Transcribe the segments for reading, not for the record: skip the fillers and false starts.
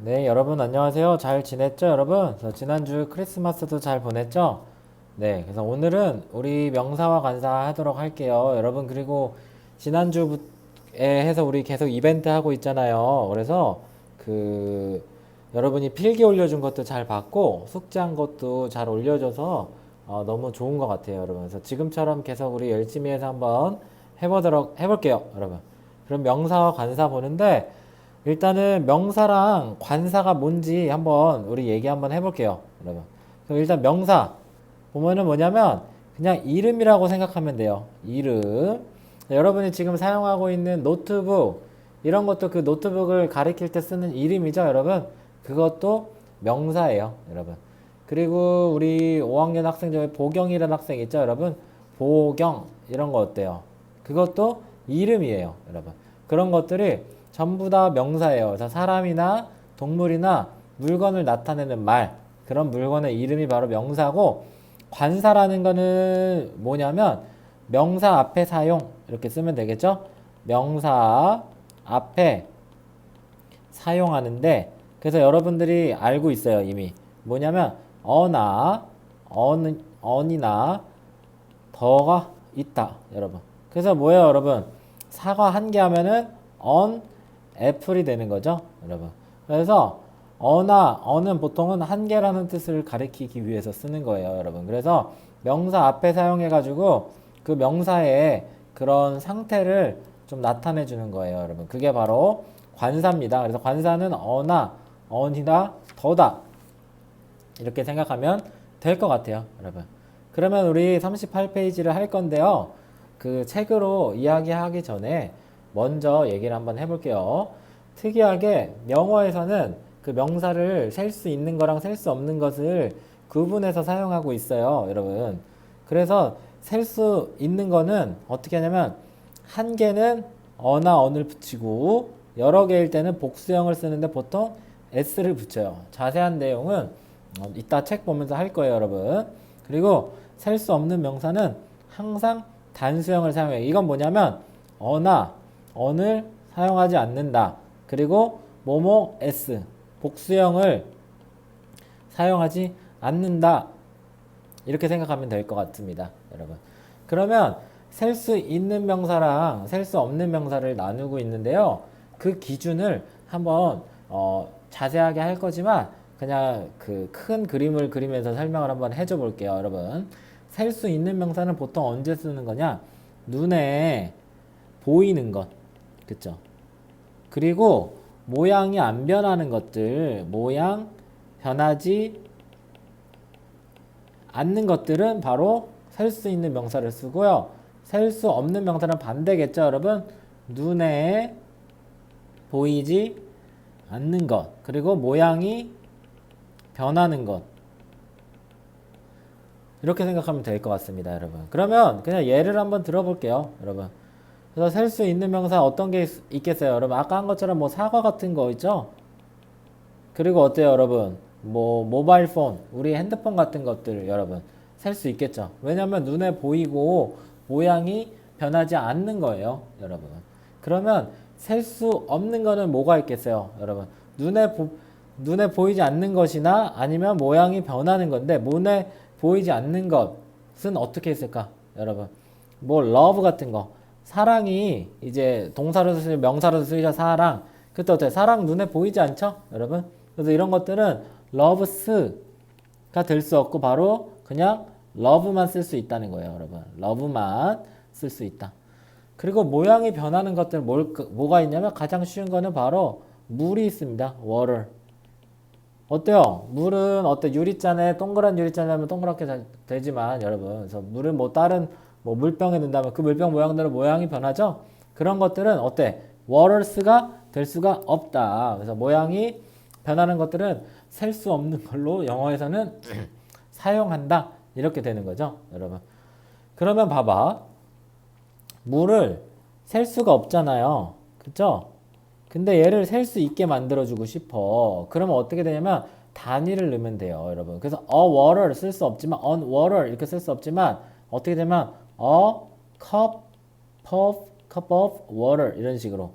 네, 여러분 안녕하세요. 잘 지냈죠, 여러분? 그래서 지난주 크리스마스도 잘 보냈죠? 네, 그래서 오늘은 우리 명사와 관사 하도록 할게요. 여러분, 그리고 지난주에 해서 우리 계속 이벤트 하고 있잖아요. 그래서 그 여러분이 필기 올려준 것도 잘 받고 숙제한 것도 잘 올려줘서 너무 좋은 것 같아요, 여러분. 그래서 지금처럼 계속 우리 열심히 해서 한번 해볼게요, 여러분. 그럼 명사와 관사 보는데 일단은 명사랑 관사가 뭔지 한번 우리 얘기 한번 해볼게요, 여러분. 그럼 일단 명사 보면은 뭐냐면 그냥 이름이라고 생각하면 돼요. 이름. 여러분이 지금 사용하고 있는 노트북 이런 것도 그 노트북을 가리킬 때 쓰는 이름이죠, 여러분. 그것도 명사예요, 여러분. 그리고 우리 5학년 학생 중에 보경이라는 학생 있죠, 여러분. 보경 이런 거 어때요? 그것도 이름이에요, 여러분. 그런 것들이 전부 다 명사예요. 그래서 사람이나 동물이나 물건을 나타내는 말, 그런 물건의 이름이 바로 명사고, 관사라는 거는 뭐냐면 명사 앞에 사용 이렇게 쓰면 되겠죠? 명사 앞에 사용하는데, 그래서 여러분들이 알고 있어요, 이미. 뭐냐면 어나 언이나 더가 있다, 여러분. 그래서 뭐예요, 여러분? 사과 한 개 하면은 언 애플이 되는 거죠, 여러분. 그래서 어는 보통은 한 개라는 뜻을 가리키기 위해서 쓰는 거예요, 여러분. 그래서 명사 앞에 사용해 가지고 그 명사의 그런 상태를 좀 나타내 주는 거예요, 여러분. 그게 바로 관사입니다. 그래서 관사는 어나 언이나 더다 이렇게 생각하면 될 것 같아요, 여러분. 그러면 우리 38페이지를 할 건데요. 그 책으로 이야기하기 전에 먼저 얘기를 한번 해볼게요. 특이하게 영어에서는 그 명사를 셀 수 있는 거랑 셀 수 없는 것을 구분해서 사용하고 있어요, 여러분. 그래서 셀 수 있는 거는 어떻게 하냐면 한 개는 어나 언을 붙이고 여러 개일 때는 복수형을 쓰는데 보통 s를 붙여요. 자세한 내용은 이따 책 보면서 할 거예요, 여러분. 그리고 셀 수 없는 명사는 항상 단수형을 사용해요. 이건 뭐냐면 어나 언을 사용하지 않는다. 그리고 뭐뭐 s 복수형을 사용하지 않는다. 이렇게 생각하면 될 것 같습니다, 여러분. 그러면 셀 수 있는 명사랑 셀 수 없는 명사를 나누고 있는데요. 그 기준을 한번 자세하게 할 거지만 그냥 그 큰 그림을 그리면서 설명을 한번 해줘 볼게요, 여러분. 셀 수 있는 명사는 보통 언제 쓰는 거냐? 눈에 보이는 것, 그쵸? 그리고 모양이 안 변하는 것들, 모양 변하지 않는 것들은 바로 셀 수 있는 명사를 쓰고요. 셀 수 없는 명사는 반대겠죠, 여러분? 눈에 보이지 않는 것, 그리고 모양이 변하는 것. 이렇게 생각하면 될 것 같습니다, 여러분. 그러면 그냥 예를 한번 들어볼게요, 여러분. 그래서 셀 수 있는 명사 어떤 게 있겠어요, 여러분? 아까 한 것처럼 뭐 사과 같은 거 있죠? 그리고 어때요, 여러분? 뭐 모바일 폰, 우리 핸드폰 같은 것들 여러분 셀 수 있겠죠. 왜냐면 눈에 보이고 모양이 변하지 않는 거예요, 여러분. 그러면 셀 수 없는 거는 뭐가 있겠어요, 여러분? 눈에 보이지 않는 것이나 아니면 모양이 변하는 건데 눈에 보이지 않는 것은 어떻게 했을까, 여러분? 뭐 love 같은 거, 사랑이 이제 동사로 쓰시 명사로 쓰이죠, 사랑. 그때 어때요? 사랑 눈에 보이지 않죠, 여러분? 그래서 이런 것들은 loves가 될 수 없고 바로 그냥 love만 쓸 수 있다는 거예요, 여러분. love만 쓸 수 있다. 그리고 모양이 변하는 것들 뭐가 있냐면 가장 쉬운 거는 바로 물이 있습니다. water. 어때요? 물은 어때? 유리잔에 동그란 유리잔에 하면 동그랗게 되지만 여러분, 그래서 물은 뭐 다른 뭐 물병에 넣는다면 그 물병 모양대로 모양이 변하죠? 그런 것들은 어때? waters가 될 수가 없다. 그래서 모양이 변하는 것들은 셀 수 없는 걸로 영어에서는 사용한다. 이렇게 되는 거죠, 여러분. 그러면 봐봐. 물을 셀 수가 없잖아요. 그쵸? 근데 얘를 셀 수 있게 만들어주고 싶어. 그러면 어떻게 되냐면 단위를 넣으면 돼요, 여러분. 그래서 a water 쓸 수 없지만 on water 이렇게 쓸 수 없지만 어떻게 되면 a cup of water 이런 식으로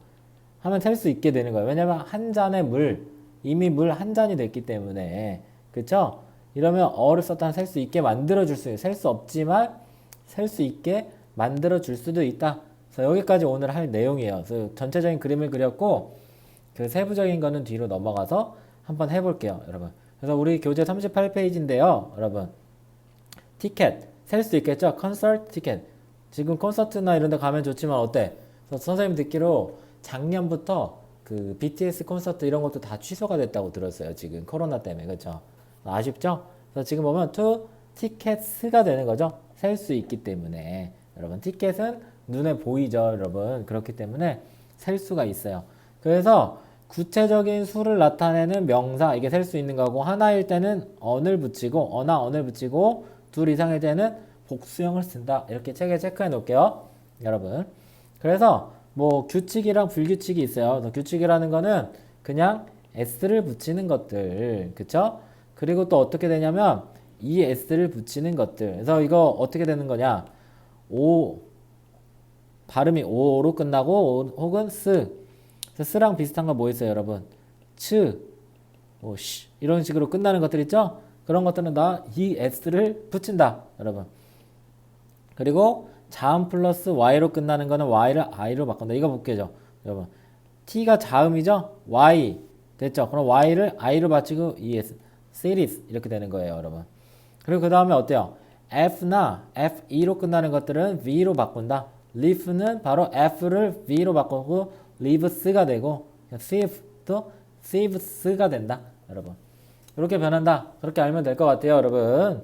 하면 셀 수 있게 되는 거예요. 왜냐면 한 잔의 물 이미 물 한 잔이 됐기 때문에 그쵸? 이러면 어를 썼다는 셀 수 있게 만들어줄 수 있어요. 셀 수 없지만 셀 수 있게 만들어줄 수도 있다. 그래서 여기까지 오늘 할 내용이에요. 그래서 전체적인 그림을 그렸고 그 세부적인 거는 뒤로 넘어가서 한번 해볼게요, 여러분. 그래서 우리 교재 38페이지인데요, 여러분. 티켓 셀 수 있겠죠? 콘서트 티켓. 지금 콘서트나 이런 데 가면 좋지만 어때? 그래서 선생님 듣기로 작년부터 그 BTS 콘서트 이런 것도 다 취소가 됐다고 들었어요. 지금 코로나 때문에. 그렇죠? 아쉽죠? 그래서 지금 보면 to tickets가 되는 거죠. 셀 수 있기 때문에. 여러분 티켓은 눈에 보이죠, 여러분. 그렇기 때문에 셀 수가 있어요. 그래서 구체적인 수를 나타내는 명사 이게 셀 수 있는 거고 하나일 때는 on을 붙이고 어나 on을 붙이고 둘 이상일 때는 복수형을 쓴다. 이렇게 책에 체크해 놓을게요, 여러분. 그래서 뭐 규칙이랑 불규칙이 있어요. 규칙이라는 거는 그냥 s를 붙이는 것들, 그쵸? 그리고 또 어떻게 되냐면 이 s를 붙이는 것들. 그래서 이거 어떻게 되는 거냐? 오 발음이 오로 끝나고 혹은 스랑 비슷한 거 뭐 있어요, 여러분? 츠, 시 이런 식으로 끝나는 것들 있죠? 그런 것들은 다 이 s를 붙인다, 여러분. 그리고 자음 플러스 y로 끝나는 거는 y를 i로 바꾼다. 이거 볼게요, 여러분. t가 자음이죠? y 됐죠? 그럼 y를 i로 바치고 es, cities 이렇게 되는 거예요, 여러분. 그리고 그 다음에 어때요? f나 fe로 끝나는 것들은 v로 바꾼다. live는 바로 f를 v로 바꾸고 lives가 되고 thief도 thieves가 된다, 여러분. 이렇게 변한다. 그렇게 알면 될 것 같아요, 여러분.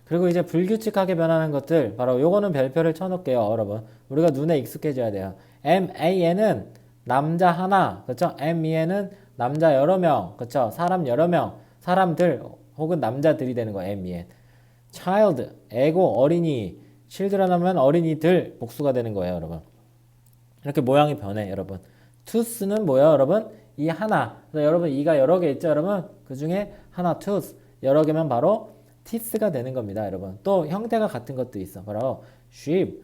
그리고 이제 불규칙하게 변하는 것들 바로 요거는 별표를 쳐놓을게요, 여러분. 우리가 눈에 익숙해져야 돼요. man은 남자 하나, 그렇죠? me는 남자 여러 명, 그렇죠? 사람 여러 명, 사람들 혹은 남자들이 되는 거예요, man. child, 애고 어린이, children 하면 어린이들 복수가 되는 거예요, 여러분. 이렇게 모양이 변해, 여러분. tooth는 뭐예요, 여러분? 이 하나. 그래서 여러분 이가 여러 개 있죠, 여러분? 그 중에 하나 tooth. 여러 개면 바로 teeth가 되는 겁니다, 여러분. 또 형태가 같은 것도 있어. 바로 sheep.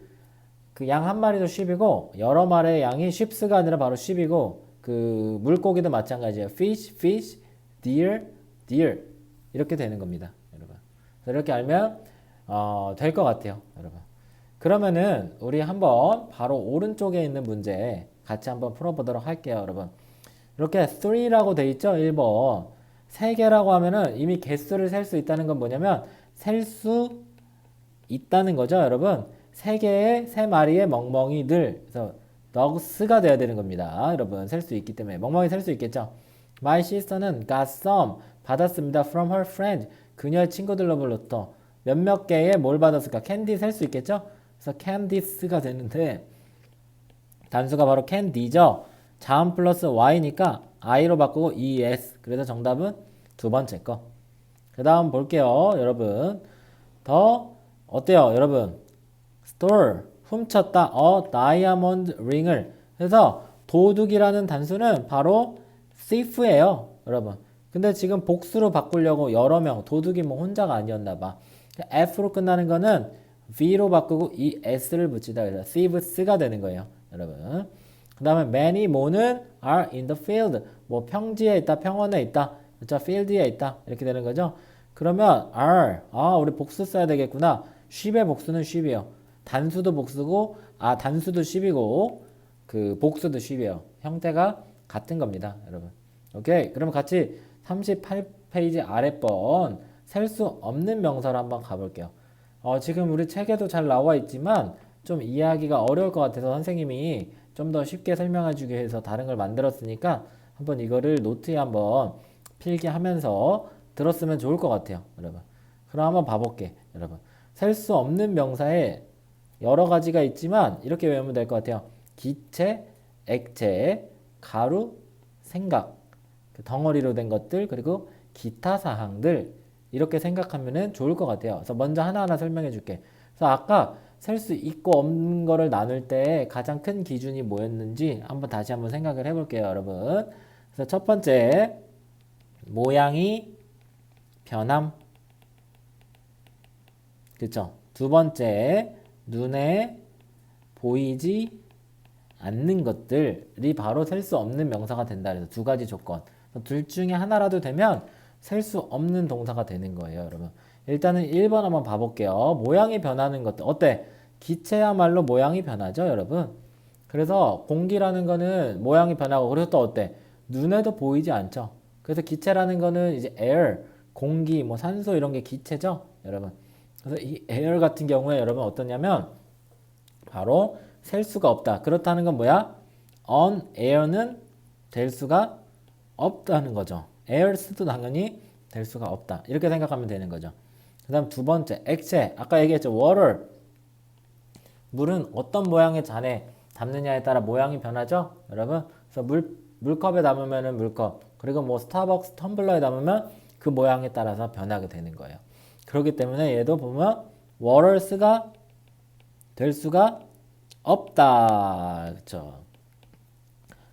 그 양 한 마리도 sheep이고 여러 마리의 양이 sheeps가 아니라 바로 sheep이고 그 물고기도 마찬가지예요. fish, fish, deer, deer. 이렇게 되는 겁니다, 여러분. 이렇게 알면 될 것 같아요, 여러분. 그러면은 우리 한번 바로 오른쪽에 있는 문제 같이 한번 풀어보도록 할게요, 여러분. 이렇게 3라고 돼 있죠, 1번. 3개라고 하면은 이미 개수를 셀 수 있다는 건 뭐냐면 셀 수 있다는 거죠, 여러분. 3개의 3마리의 멍멍이들. 그래서 dogs가 돼야 되는 겁니다, 여러분. 셀 수 있기 때문에 멍멍이 셀 수 있겠죠. My sister는 got some 받았습니다 from her friend. 그녀의 친구들로부터 몇몇 개의 뭘 받았을까? 캔디 셀 수 있겠죠? 그래서 candies가 되는데 단수가 바로 candy죠. 자음 플러스 y니까 i로 바꾸고 es. 그래서 정답은 두 번째 거. 그 다음 볼게요, 여러분. 더 어때요, 여러분? store 훔쳤다. 다이아몬드 링을. 그래서 도둑이라는 단수는 바로 thief예요, 여러분. 근데 지금 복수로 바꾸려고 여러 명, 도둑이 뭐 혼자가 아니었나 봐. f로 끝나는 거는 v로 바꾸고 es를 붙이다. 그래서 thieves가 되는 거예요, 여러분. 그 다음에 many, more는 are in the field. 뭐 평지에 있다, 평원에 있다, 그렇죠? field에 있다. 이렇게 되는 거죠. 그러면 are, 우리 복수 써야 되겠구나. sheep의 복수는 sheep이에요. 단수도 복수고, 단수도 sheep이고, 그 복수도 sheep이에요. 형태가 같은 겁니다, 여러분. 오케이. 그럼 같이 38페이지 아랫번 셀 수 없는 명사로 한번 가볼게요. 지금 우리 책에도 잘 나와 있지만 좀 이해하기가 어려울 것 같아서 선생님이 좀 더 쉽게 설명해 주기 위해서 다른 걸 만들었으니까 한번 이거를 노트에 한번 필기하면서 들었으면 좋을 것 같아요, 여러분. 그럼 한번 봐볼게, 여러분. 셀 수 없는 명사에 여러 가지가 있지만 이렇게 외우면 될 것 같아요. 기체, 액체, 가루, 생각, 그 덩어리로 된 것들, 그리고 기타 사항들 이렇게 생각하면 좋을 것 같아요. 그래서 먼저 하나하나 설명해 줄게. 그래서 아까 셀 수 있고 없는 거를 나눌 때 가장 큰 기준이 뭐였는지 다시 한번 생각을 해볼게요, 여러분. 그래서 첫 번째, 모양이 변함. 그쵸? 두 번째, 눈에 보이지 않는 것들이 바로 셀 수 없는 명사가 된다. 그래서 두 가지 조건. 둘 중에 하나라도 되면 셀 수 없는 동사가 되는 거예요, 여러분. 일단은 1번 한번 봐볼게요. 모양이 변하는 것들. 어때? 기체야말로 모양이 변하죠, 여러분? 그래서 공기라는 거는 모양이 변하고, 그리고 또 어때? 눈에도 보이지 않죠? 그래서 기체라는 거는 이제 air, 공기, 뭐 산소 이런 게 기체죠, 여러분. 그래서 이 air 같은 경우에 여러분 어떠냐면 바로 셀 수가 없다. 그렇다는 건 뭐야? on air는 될 수가 없다는 거죠. airs도 당연히 될 수가 없다. 이렇게 생각하면 되는 거죠. 그 다음 두 번째, 액체. 아까 얘기했죠. water. 물은 어떤 모양의 잔에 담느냐에 따라 모양이 변하죠, 여러분. 그래서 물컵에 담으면은 물컵, 그리고 뭐 스타벅스 텀블러에 담으면 그 모양에 따라서 변하게 되는 거예요. 그렇기 때문에 얘도 보면 waters가 될 수가 없다, 그렇죠.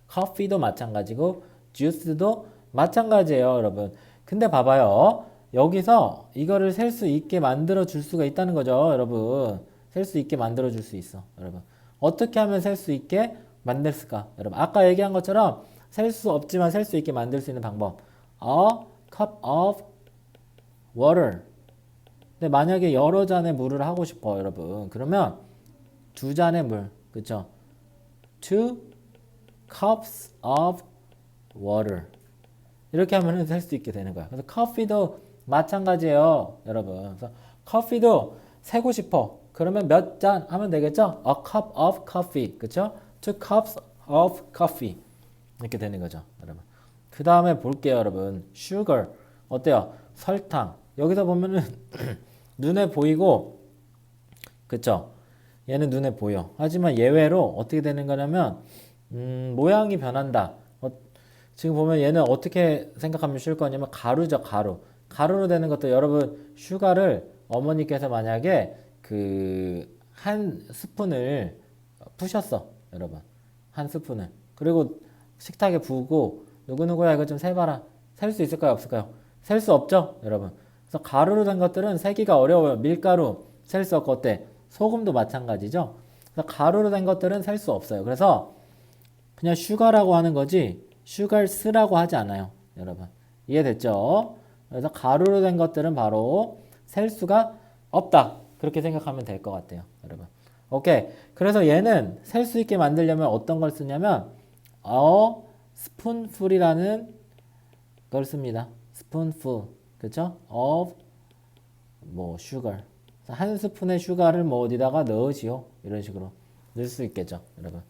커피도 마찬가지고 주스도 마찬가지예요, 여러분. 근데 봐봐요. 여기서 이거를 셀 수 있게 만들어 줄 수가 있다는 거죠, 여러분. 셀 수 있게 만들어 줄 수 있어, 여러분. 어떻게 하면 셀 수 있게 만들까, 여러분? 아까 얘기한 것처럼 셀 수 없지만 셀 수 있게 만들 수 있는 방법. A cup of water. 근데 만약에 여러 잔의 물을 하고 싶어, 여러분. 그러면 두 잔의 물, 그쵸? Two cups of water. 이렇게 하면 셀 수 있게 되는 거야. 그래서 커피도 마찬가지예요, 여러분. 그래서 커피도 세고 싶어. 그러면 몇 잔 하면 되겠죠? A cup of coffee. 그쵸? Two cups of coffee. 이렇게 되는 거죠, 여러분. 그 다음에 볼게요, 여러분. sugar. 어때요? 설탕. 여기서 보면은 눈에 보이고, 그쵸? 얘는 눈에 보여. 하지만 예외로 어떻게 되는 거냐면, 모양이 변한다. 지금 보면 얘는 어떻게 생각하면 쉬울 거냐면 가루죠, 가루. 가루로 되는 것도 여러분, 슈가를 어머니께서 만약에 그 한 스푼을 푸셨어, 여러분. 한 스푼을. 그리고 식탁에 부고 누구누구야 이거 좀 세봐라. 셀 수 있을까요, 없을까요? 셀 수 없죠, 여러분. 그래서 가루로 된 것들은 세기가 어려워요. 밀가루 셀 수 없고 어때? 소금도 마찬가지죠. 그래서 가루로 된 것들은 셀 수 없어요. 그래서 그냥 슈가라고 하는 거지 슈가스라고 하지 않아요, 여러분. 이해됐죠? 그래서 가루로 된 것들은 바로 셀 수가 없다. 그렇게 생각하면 될 것 같아요, 여러분. 오케이. 그래서 얘는 셀 수 있게 만들려면 어떤 걸 쓰냐면 a spoonful이라는 걸 씁니다. spoonful. 그쵸? of 뭐 sugar. 한 스푼의 슈가를 뭐 어디다가 넣으시오. 이런 식으로 넣을 수 있겠죠, 여러분.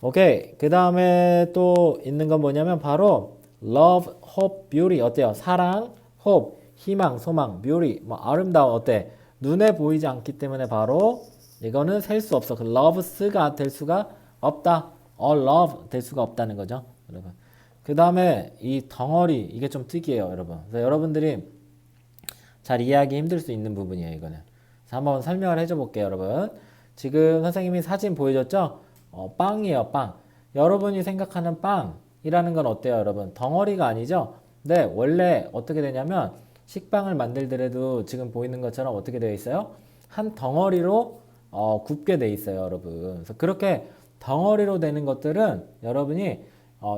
오케이. 그 다음에 또 있는 건 뭐냐면 바로 love, hope, beauty. 어때요? 사랑, hope, 희망, 소망, beauty. 뭐 아름다움 어때? 눈에 보이지 않기 때문에 바로 이거는 셀 수 없어. 그 loves가 될 수가 없다. all love 될 수가 없다는 거죠, 여러분. 그 다음에 이 덩어리 이게 좀 특이해요, 여러분. 그래서 여러분들이 잘 이해하기 힘들 수 있는 부분이에요, 이거는. 그래서 한번 설명을 해줘 볼게요, 여러분. 지금 선생님이 사진 보여줬죠? 빵이에요, 빵. 여러분이 생각하는 빵이라는 건 어때요, 여러분? 덩어리가 아니죠? 네, 원래 어떻게 되냐면 식빵을 만들더라도 지금 보이는 것처럼 어떻게 되어 있어요? 한 덩어리로 굽게 돼 있어요, 여러분. 그래서 그렇게 덩어리로 되는 것들은 여러분이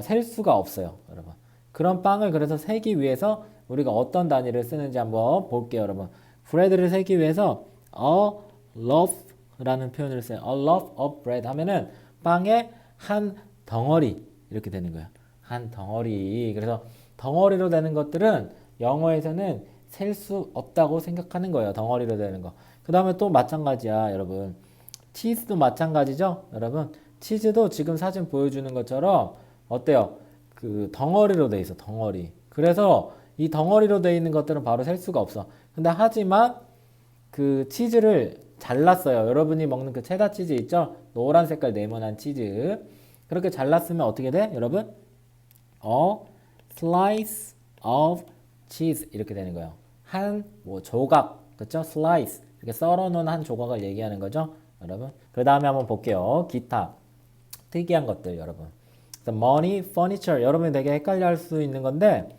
셀 수가 없어요, 여러분. 그런 빵을 그래서 세기 위해서 우리가 어떤 단위를 쓰는지 한번 볼게요, 여러분. 브레드를 세기 위해서 a loaf라는 표현을 써요. a loaf of bread 하면은 빵의 한 덩어리 이렇게 되는 거예요. 한 덩어리. 그래서 덩어리로 되는 것들은 영어에서는 셀 수 없다고 생각하는 거예요. 덩어리로 되는 거. 그 다음에 또 마찬가지야, 여러분. 치즈도 마찬가지죠, 여러분. 치즈도 지금 사진 보여주는 것처럼 어때요? 그 덩어리로 돼 있어, 덩어리. 그래서 이 덩어리로 돼 있는 것들은 바로 셀 수가 없어. 근데 하지만 그 치즈를 잘랐어요. 여러분이 먹는 그 체다 치즈 있죠? 노란 색깔 네모난 치즈. 그렇게 잘랐으면 어떻게 돼, 여러분? slice of cheese 이렇게 되는 거예요. 한 뭐 조각, 그렇죠? slice 이렇게 썰어놓은 한 조각을 얘기하는 거죠, 여러분. 그 다음에 한번 볼게요. 기타 특이한 것들, 여러분. 그래서 money, furniture 여러분이 되게 헷갈려할 수 있는 건데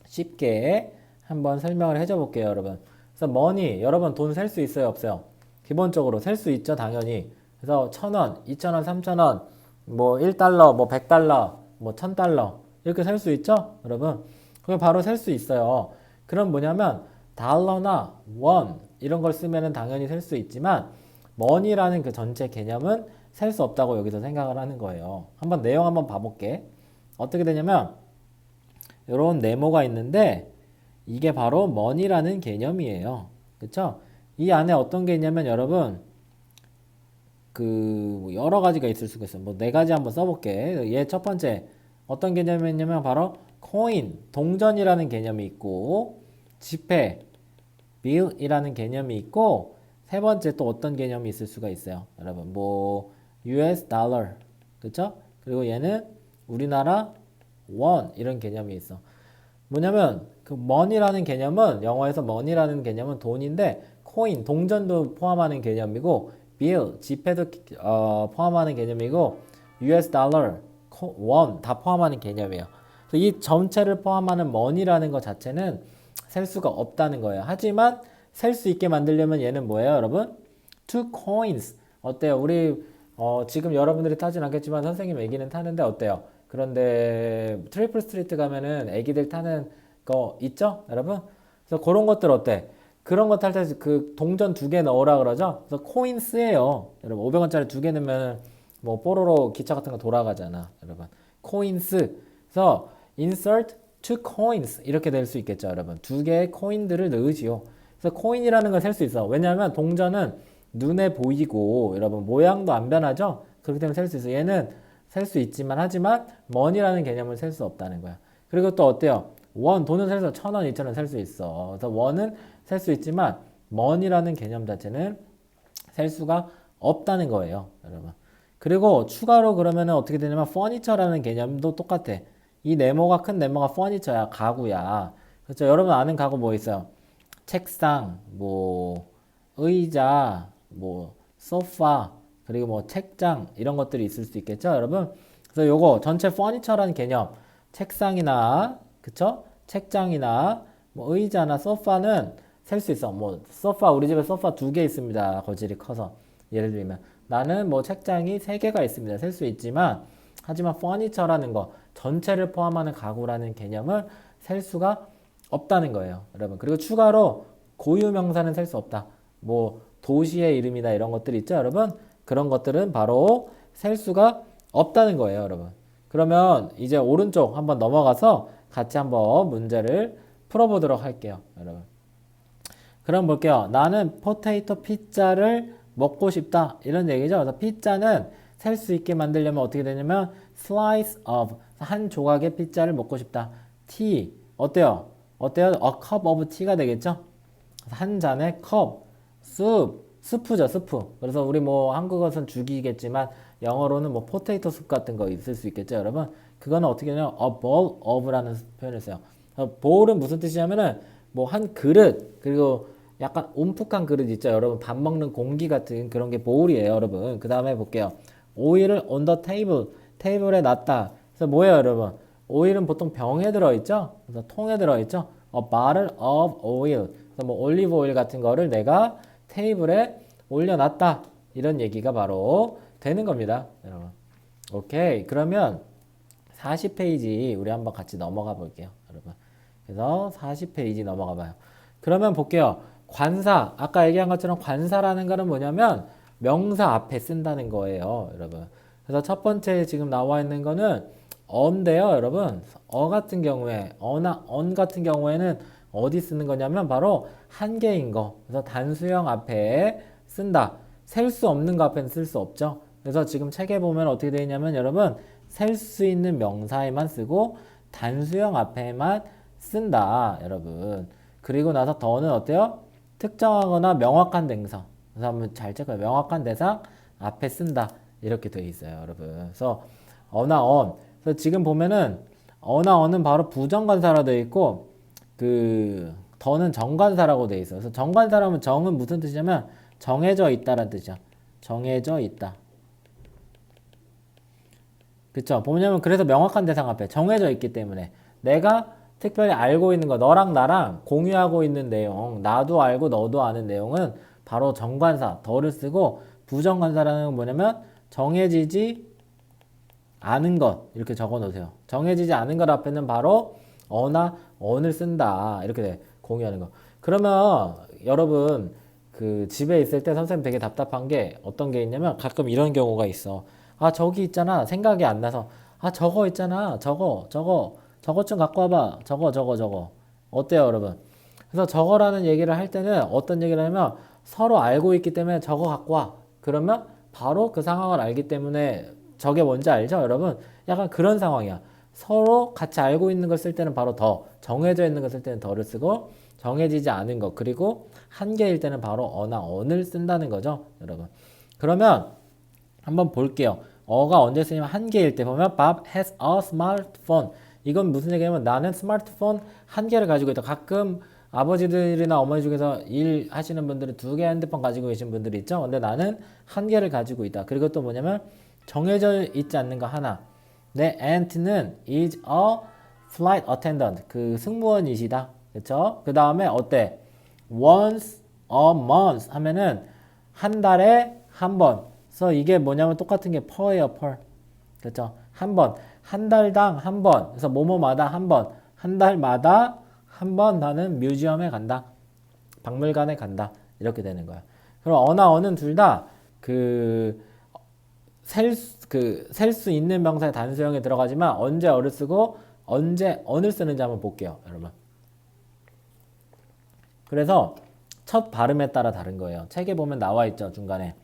쉽게 한번 설명을 해줘 볼게요, 여러분. 그래서 money 여러분 돈 셀 수 있어요, 없어요? 기본적으로 셀 수 있죠, 당연히. 그래서 1,000원, 2,000원, 3,000원 뭐 1달러, 뭐 100달러, 뭐 1000달러 이렇게 셀 수 있죠? 여러분. 그게 바로 셀 수 있어요. 그럼 뭐냐면 달러나 원 이런 걸 쓰면은 당연히 셀 수 있지만 머니라는 그 전체 개념은 셀 수 없다고 여기서 생각을 하는 거예요. 한번 내용 한번 봐볼게. 어떻게 되냐면 이런 네모가 있는데 이게 바로 머니라는 개념이에요. 그쵸? 이 안에 어떤 게 있냐면 여러분 그 여러 가지가 있을 수가 있어요. 뭐 네 가지 한번 써볼게. 얘 첫 번째 어떤 개념이 있냐면 바로 코인, 동전이라는 개념이 있고 지폐, 빌이라는 개념이 있고 세 번째 또 어떤 개념이 있을 수가 있어요. 여러분 뭐 US 달러, 그쵸? 그리고 얘는 우리나라 원 이런 개념이 있어. 뭐냐면 그 money라는 개념은 영어에서 money라는 개념은 돈인데 코인, 동전도 포함하는 개념이고 bill, 지폐도 포함하는 개념이고 US 달러, 원 다 포함하는 개념이에요. 그래서 이 전체를 포함하는 money라는 것 자체는 셀 수가 없다는 거예요. 하지만 셀 수 있게 만들려면 얘는 뭐예요, 여러분? two coins. 어때요? 우리 지금 여러분들이 타진 않겠지만 선생님 애기는 타는데 어때요? 그런데 트리플 스트리트 가면은 애기들 타는 거 있죠, 여러분? 그래서 그런 것들 어때? 그런 거 탈 때 그 동전 두 개 넣으라 그러죠? 그래서 코인스예요. 여러분 500원짜리 두 개 넣으면 뭐 뽀로로 기차 같은 거 돌아가잖아, 여러분. 코인스. 그래서 insert two coins 이렇게 될 수 있겠죠, 여러분. 두 개의 코인들을 넣으지요. 그래서 코인이라는 걸 셀 수 있어. 왜냐하면 동전은 눈에 보이고 여러분 모양도 안 변하죠? 그렇기 때문에 셀 수 있어. 얘는 셀 수 있지만 하지만 money라는 개념을 셀 수 없다는 거야. 그리고 또 어때요? 원 돈은 셀 수 1000원, 2000원 셀 수 있어. 그래서 원은 셀 수 있지만 money라는 개념 자체는 셀 수가 없다는 거예요, 여러분. 그리고 추가로 그러면은 어떻게 되냐면 furniture라는 개념도 똑같아. 이 네모가 큰 네모가 furniture야, 가구야. 그렇죠? 여러분 아는 가구 뭐 있어요? 책상, 뭐 의자, 뭐 소파, 그리고 뭐 책장 이런 것들이 있을 수 있겠죠, 여러분? 그래서 요거 전체 furniture라는 개념, 책상이나 그쵸? 책장이나 뭐 의자나 소파는 셀 수 있어. 뭐 소파 우리 집에 소파 두 개 있습니다. 거실이 커서 예를 들면 나는 뭐 책장이 세 개가 있습니다. 셀 수 있지만 하지만 furniture라는 거 전체를 포함하는 가구라는 개념을 셀 수가 없다는 거예요, 여러분. 그리고 추가로 고유 명사는 셀 수 없다. 뭐 도시의 이름이나 이런 것들이 있죠, 여러분. 그런 것들은 바로 셀 수가 없다는 거예요, 여러분. 그러면 이제 오른쪽 한번 넘어가서 같이 한번 문제를 풀어보도록 할게요, 여러분. 그럼 볼게요. 나는 포테이토 피자를 먹고 싶다. 이런 얘기죠. 그래서 피자는 셀 수 있게 만들려면 어떻게 되냐면 slice of 한 조각의 피자를 먹고 싶다. tea 어때요? 어때요? A cup of tea가 되겠죠? 한 잔의 컵, 스프죠, 스프. 그래서 우리 뭐 한국어선 죽이겠지만 영어로는 뭐 포테이토 숲 같은 거 있을 수 있겠죠, 여러분? 그거는 어떻게 되냐면 a bowl of라는 표현을 써요. bowl은 무슨 뜻이냐면은 뭐 한 그릇, 그리고 약간 움푹한 그릇 있죠, 여러분. 밥 먹는 공기 같은 그런 게 bowl이에요, 여러분. 그 다음에 볼게요. 오일을 on the table, 테이블에 놨다. 그래서 뭐예요, 여러분? 오일은 보통 병에 들어있죠? 그래서 통에 들어있죠? A bottle of oil. 그래서 뭐 올리브 오일 같은 거를 내가 테이블에 올려놨다. 이런 얘기가 바로 되는 겁니다, 여러분. 오케이. 그러면 40페이지 우리 한번 같이 넘어가 볼게요, 여러분. 그래서 40페이지 넘어가 봐요. 그러면 볼게요. 관사. 아까 얘기한 것처럼 관사라는 거는 뭐냐면 명사 앞에 쓴다는 거예요, 여러분. 그래서 첫 번째 지금 나와 있는 거는 어인데요, 여러분. 어 같은 경우에, 어나 언 같은 경우에는 어디 쓰는 거냐면 바로 한 개인 거. 그래서 단수형 앞에 쓴다. 셀 수 없는 거 앞에는 쓸 수 없죠. 그래서 지금 책에 보면 어떻게 되어 있냐면 여러분 셀 수 있는 명사에만 쓰고 단수형 앞에만 쓴다, 여러분. 그리고 나서 더는 어때요? 특정하거나 명확한 대상. 그래서 한번 잘 체크해요. 명확한 대상 앞에 쓴다. 이렇게 되어 있어요, 여러분. 그래서 어나 언. 그래서 지금 보면은 어나 언은 바로 부정관사로 되어 있고 그 더는 정관사라고 되어 있어요. 그래서 정관사라면 정은 무슨 뜻이냐면 정해져 있다라는 뜻이야. 정해져 있다. 그쵸? 보냐면 그래서 명확한 대상 앞에 정해져 있기 때문에 내가 특별히 알고 있는 거, 너랑 나랑 공유하고 있는 내용, 나도 알고 너도 아는 내용은 바로 정관사, 더를 쓰고 부정관사라는 건 뭐냐면 정해지지 않은 것 이렇게 적어 놓으세요. 정해지지 않은 것 앞에는 바로 어나 언을 쓴다. 이렇게 돼. 공유하는 거. 그러면 여러분 그 집에 있을 때 선생님 되게 답답한 게 어떤 게 있냐면 가끔 이런 경우가 있어. 아, 저기 있잖아. 생각이 안 나서. 아, 저거 있잖아. 저거 좀 갖고 와봐. 저거. 어때요, 여러분? 그래서 저거라는 얘기를 할 때는 어떤 얘기를 하냐면 서로 알고 있기 때문에 저거 갖고 와. 그러면 바로 그 상황을 알기 때문에 저게 뭔지 알죠, 여러분? 약간 그런 상황이야. 서로 같이 알고 있는 걸 쓸 때는 바로 더, 정해져 있는 걸 쓸 때는 더를 쓰고, 정해지지 않은 것, 그리고 한 개일 때는 바로 어나 언을 쓴다는 거죠, 여러분. 그러면 한번 볼게요. 어가 언제 쓰냐면 한 개일 때 보면 Bob has a smartphone. 이건 무슨 얘기냐면 나는 스마트폰 한 개를 가지고 있다. 가끔 아버지들이나 어머니 중에서 일 하시는 분들은 두 개 핸드폰 가지고 계신 분들이 있죠. 근데 나는 한 개를 가지고 있다. 그리고 또 뭐냐면 정해져 있지 않는 거 하나. 내 aunt는 is a flight attendant. 그 승무원이시다. 그쵸? 그 다음에 어때? once a month 하면은 한 달에 한 번. 그래서 이게 뭐냐면 똑같은 게 per예요, per. 그렇죠? 한 번. 한 달당 한 번. 그래서 뭐뭐마다 한 번. 한 달마다 한 번 나는 뮤지엄에 간다. 박물관에 간다. 이렇게 되는 거야. 그럼 어나 어는 둘 다 셀 수 있는 명사의 단수형에 들어가지만 언제 어를 쓰고 언제 언을 쓰는지 한번 볼게요, 여러분. 그래서 첫 발음에 따라 다른 거예요. 책에 보면 나와 있죠, 중간에.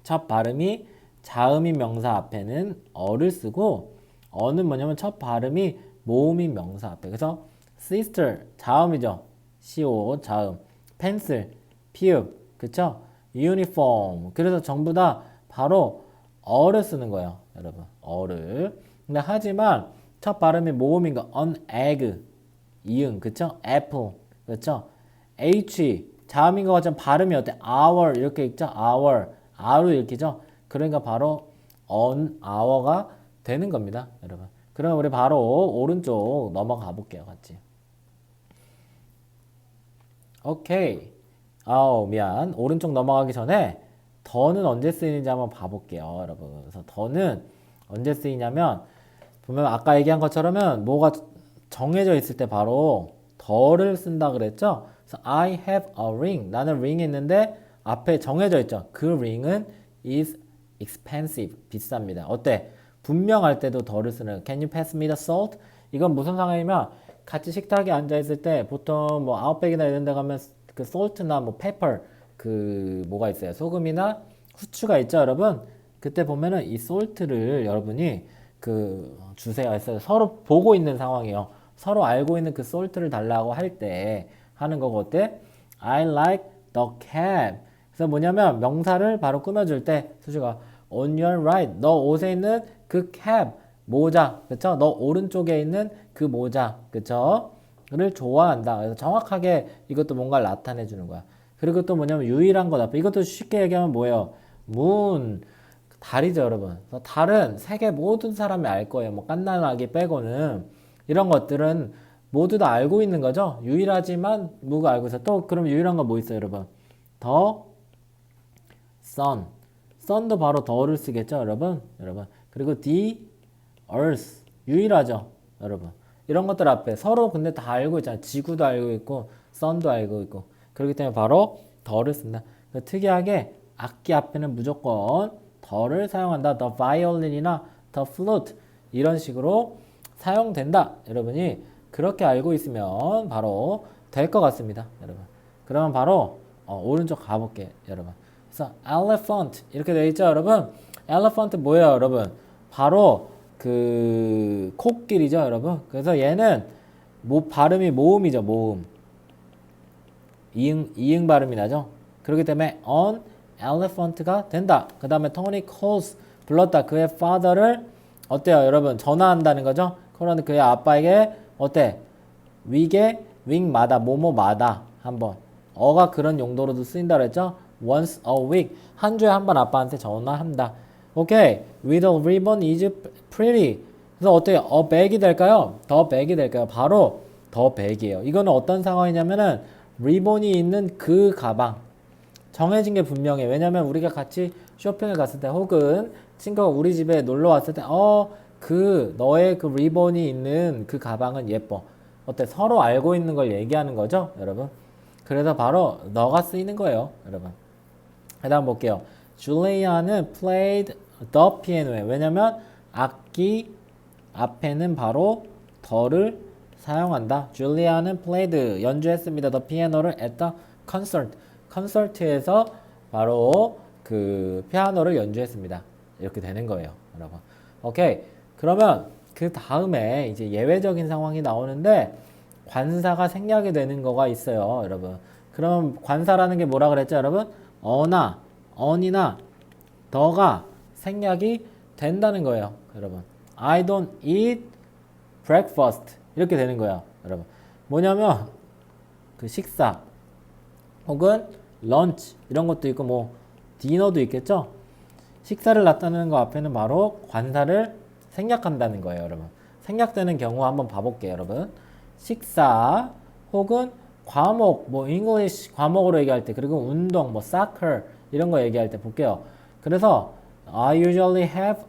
첫 발음이 자음인 명사 앞에는 어를 쓰고 어는 뭐냐면 첫 발음이 모음인 명사 앞에. 그래서 sister 자음이죠. co 자음. pencil 피읍. 그쵸? uniform. 그래서 전부 다 바로 어를 쓰는 거예요, 여러분. 어를. 근데 하지만 첫 발음이 모음인 거 an egg 이응. 그쵸? apple. 그쵸? h 자음인 것 같지만 발음이 어때? hour 이렇게 읽죠? hour. r로 읽히죠? 그러니까 바로 on hour가 되는 겁니다, 여러분. 그러면 우리 바로 오른쪽 넘어가 볼게요, 같이. 오케이. 아우, 미안. 오른쪽 넘어가기 전에 더는 언제 쓰이는지 한번 봐볼게요, 여러분. 그래서 더는 언제 쓰이냐면 보면 아까 얘기한 것처럼은 뭐가 정해져 있을 때 바로 더를 쓴다 그랬죠? 그래서 I have a ring. 나는 ring이 있는데 앞에 정해져 있죠. 그 ring은 is expensive. 비쌉니다. 어때? 분명할 때도 더를 쓰는. Can you pass me the salt? 이건 무슨 상황이면 같이 식탁에 앉아 있을 때 보통 뭐 아웃백이나 이런 데 가면 그 salt나 뭐 pepper 그 뭐가 있어요. 소금이나 후추가 있죠, 여러분. 그때 보면은 이 salt를 여러분이 그 주세요 했어요. 서로 보고 있는 상황이에요. 서로 알고 있는 그 salt를 달라고 할 때 하는 거고 어때? I like the cap. 그래서 뭐냐면 명사를 바로 꾸며줄 때 수지가 on your right 너 옷에 있는 그 cap 모자 그쵸? 너 오른쪽에 있는 그 모자 그쵸? 를 좋아한다. 그래서 정확하게 이것도 뭔가를 나타내 주는 거야. 그리고 또 뭐냐면 유일한 것 앞에 이것도 쉽게 얘기하면 뭐예요? moon 달이죠, 여러분. 그래서 달은 세계 모든 사람이 알 거예요. 뭐 깐난아기 빼고는 이런 것들은 모두 다 알고 있는 거죠. 유일하지만 누가 알고 있어? 또 그럼 유일한 거 뭐 있어요, 여러분? 더 sun. sun도 바로 더를 쓰겠죠, 여러분? 그리고 the earth. 유일하죠, 여러분. 이런 것들 앞에 서로 근데 다 알고 있잖아요. 지구도 알고 있고 sun도 알고 있고. 그렇기 때문에 바로 더를 쓴다. 특이하게 악기 앞에는 무조건 더를 사용한다. the violin이나 the flute 이런 식으로 사용된다. 여러분이 그렇게 알고 있으면 바로 될 것 같습니다, 여러분. 그러면 바로 오른쪽 가볼게요, 여러분. 그래서 elephant 이렇게 되어 있죠, 여러분. elephant 뭐예요, 여러분? 바로 그 코끼리죠, 여러분. 그래서 얘는 발음이 모음이죠, 모음. 이응 발음이 나죠. 그렇기 때문에 on elephant가 된다. 그 다음에 Tony calls 불렀다. 그의 father를 어때요, 여러분? 전화한다는 거죠. 그러면 그의 아빠에게 어때? 위게 윙마다 뭐뭐마다 한번 어가 그런 용도로도 쓰인다 그랬죠. once a week 한 주에 한 번 아빠한테 전화한다. 오케이. with a ribbon is pretty. 그래서 어때요? a bag이 될까요? 더 bag이 될까요? 바로 더 bag이에요. 이거는 어떤 상황이냐면은 리본이 있는 그 가방 정해진 게 분명해. 왜냐면 우리가 같이 쇼핑을 갔을 때 혹은 친구가 우리 집에 놀러 왔을 때, 너의 그 리본이 있는 그 가방은 예뻐. 어때? 서로 알고 있는 걸 얘기하는 거죠, 여러분? 그래서 바로 너가 쓰이는 거예요, 여러분. 그 다음 볼게요. 줄리아는 played the piano에. 왜냐면 악기 앞에는 바로 더를 사용한다. 줄리아는 played 연주했습니다. the piano를 at the concert. 콘서트에서 바로 그 피아노를 연주했습니다. 이렇게 되는 거예요, 여러분. 오케이. 그러면 그 다음에 이제 예외적인 상황이 나오는데 관사가 생략이 되는 거가 있어요, 여러분. 그럼 관사라는 게 뭐라 그랬죠, 여러분? 어나, 언이나 더가 생략이 된다는 거예요, 여러분. I don't eat breakfast 이렇게 되는 거예요, 여러분. 뭐냐면 그 식사 혹은 런치 이런 것도 있고 뭐 디너도 있겠죠. 식사를 나타내는 거 앞에는 바로 관사를 생략한다는 거예요, 여러분. 생략되는 경우 한번 봐볼게요, 여러분. 식사 혹은 과목, 뭐 English 과목으로 얘기할 때, 그리고 운동, 뭐 soccer 이런 거 얘기할 때 볼게요. 그래서 I usually have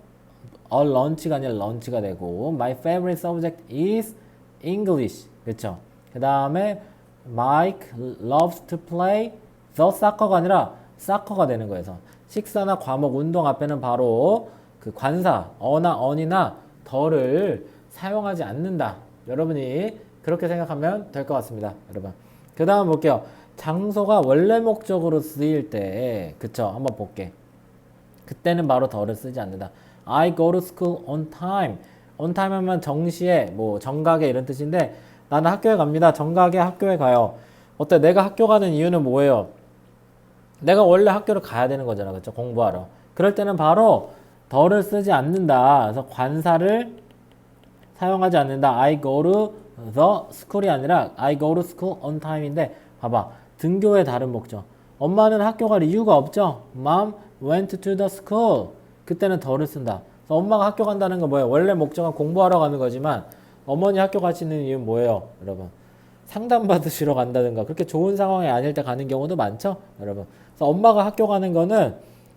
a lunch가 아니라 lunch가 되고 my favorite subject is English. 그렇죠? 그 다음에 Mike loves to play the soccer가 아니라 soccer가 되는 거예요. 그래서 식사나 과목, 운동 앞에는 바로 그 관사, 어나 언이나 더를 사용하지 않는다. 여러분이 그렇게 생각하면 될 것 같습니다, 여러분. 그 다음 볼게요. 장소가 원래 목적으로 쓰일 때, 그쵸? 한번 볼게. 그때는 바로 더를 쓰지 않는다. I go to school on time. on time 하면 정시에, 뭐 정각에 이런 뜻인데 나는 학교에 갑니다. 정각에 학교에 가요. 어때? 내가 학교 가는 이유는 뭐예요? 내가 원래 학교를 가야 되는 거잖아. 그쵸? 공부하러. 그럴 때는 바로 더를 쓰지 않는다. 그래서 관사를 사용하지 않는다. I go to the school이 아니라 I go to school on time인데 봐봐. 등교의 다른 목적. 엄마는 학교 갈 이유가 없죠. Mom went to the school. 그때는 더를 쓴다. 그래서 엄마가 학교 간다는 건 뭐예요? 원래 목적은 공부하러 가는 거지만 어머니 학교 가시는 이유는 뭐예요, 여러분? 상담받으시러 간다든가 그렇게 좋은 상황이 아닐 때 가는 경우도 많죠, 여러분. 그래서 엄마가 학교 가는 거는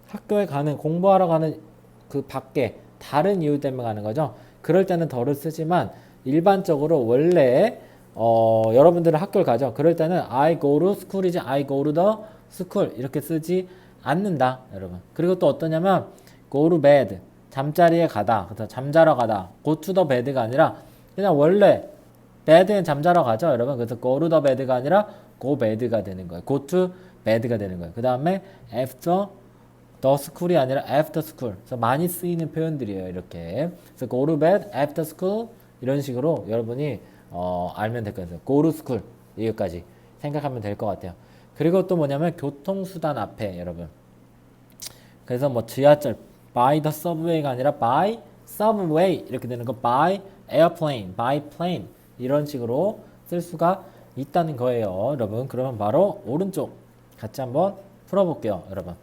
학교에 가는 공부하러 가는 그 밖에 다른 이유 때문에 가는 거죠. 그럴 때는 더를 쓰지만 일반적으로 원래 여러분들은 학교를 가죠. 그럴 때는 I go to school이지 I go to the school 이렇게 쓰지 않는다, 여러분. 그리고 또 어떠냐면 go to bed 잠자리에 가다, 그래서 잠자러 가다. go to the bed가 아니라 그냥 원래 bed는 잠자러 가죠, 여러분. 그래서 go to the bed가 아니라 go bed가 되는 거예요. go to bed가 되는 거예요. 그 다음에 after the school이 아니라 after school. 그래서 많이 쓰이는 표현들이에요, 이렇게. 그래서 go to bed, after school 이런 식으로 여러분이 알면 될 것 같아요. go to school 여기까지 생각하면 될 것 같아요. 그리고 또 뭐냐면 교통수단 앞에, 여러분. 그래서 뭐 지하철 by the subway가 아니라 by subway 이렇게 되는 거 by airplane, by plane 이런 식으로 쓸 수가 있다는 거예요, 여러분. 그러면 바로 오른쪽 같이 한번 풀어볼게요, 여러분.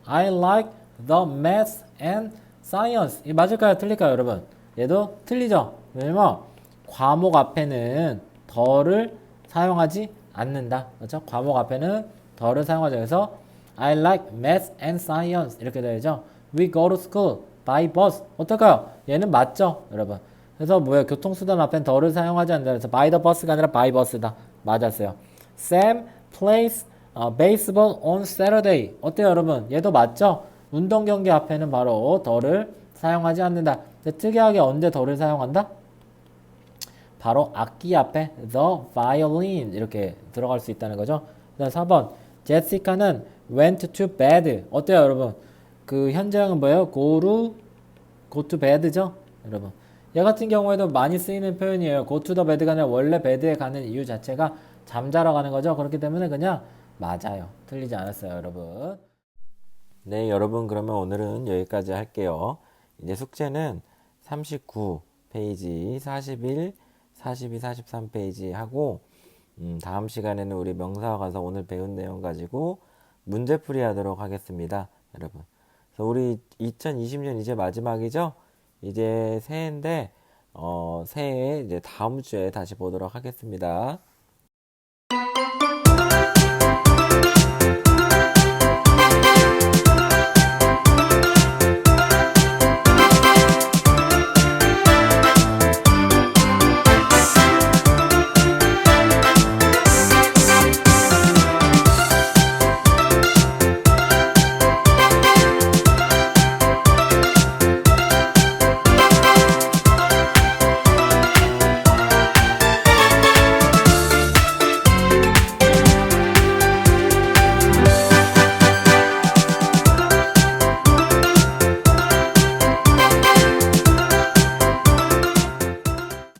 I like the math and science. 이게 맞을까요? 틀릴까요, 여러분? 얘도 틀리죠? 왜냐면 과목 앞에는 더를 사용하지 않는다. 그렇죠? 과목 앞에는 더를 사용하죠. 그래서 I like math and science 이렇게 되죠. We go to school by bus. 어떨까요? 얘는 맞죠, 여러분? 그래서 뭐예요? 교통수단 앞엔 더를 사용하지 않는다. 그래서 by the bus가 아니라 by bus다. 맞았어요. Sam plays baseball on Saturday. 어때요, 여러분? 얘도 맞죠? 운동 경기 앞에는 바로 더를 사용하지 않는다. 근데 특이하게 언제 더를 사용한다? 바로 악기 앞에 the violin 이렇게 들어갈 수 있다는 거죠. 그다음 4번 제시카는 went to bed. 어때요, 여러분? 그 현재형은 뭐예요? go to bed죠, 여러분. 얘 같은 경우에도 많이 쓰이는 표현이에요. go to the bed가 아니라 원래 베드에 가는 이유 자체가 잠자러 가는 거죠. 그렇기 때문에 그냥 맞아요. 틀리지 않았어요, 여러분. 네, 여러분, 그러면 오늘은 여기까지 할게요. 이제 숙제는 39페이지, 41, 42, 43페이지 하고 다음 시간에는 우리 명사와 가서 오늘 배운 내용 가지고 문제풀이 하도록 하겠습니다, 여러분. 그래서 우리 2020년 이제 마지막이죠? 이제 새해인데 새해 이제 다음 주에 다시 보도록 하겠습니다.